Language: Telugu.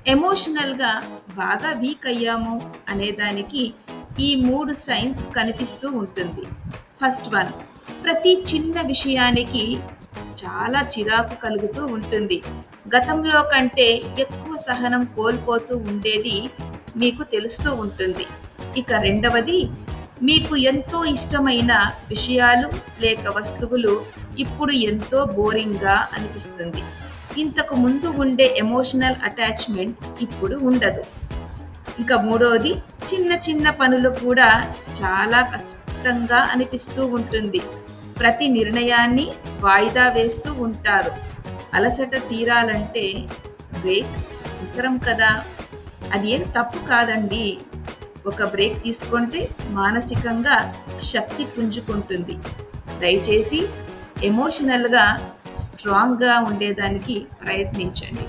ఎమోషనల్‌గా బాగా వీక్ అయ్యాము అనేదానికి ఈ 3 సైన్స్ కనిపిస్తూ ఉంటుంది. ఫస్ట్ వన్, ప్రతి చిన్న విషయానికి చాలా చిరాకు కలుగుతూ ఉంటుంది. గతంలో కంటే ఎక్కువ సహనం కోల్పోతూ ఉండేది మీకు తెలుస్తూ ఉంటుంది. ఇక రెండవది, మీకు ఎంతో ఇష్టమైన విషయాలు లేక వస్తువులు ఇప్పుడు ఎంతో బోరింగ్‌గా అనిపిస్తుంది. ఇంతకు ముందు ఉండే ఎమోషనల్ అటాచ్‌మెంట్ ఇప్పుడు ఉండదు. ఇంకా మూడోది, చిన్న చిన్న పనులు కూడా చాలా కష్టంగా అనిపిస్తూ ఉంటుంది. ప్రతి నిర్ణయాన్ని వాయిదా వేస్తూ ఉంటారు. అలసట తీరాలంటే బ్రేక్ అవసరం కదా! అది ఏం తప్పు కాదండి. ఒక బ్రేక్ తీసుకుంటే మానసికంగా శక్తి పుంజుకుంటుంది. దయచేసి ఎమోషనల్‌గా స్ట్రాంగ్‌గా ఉండేదానికి ప్రయత్నించండి.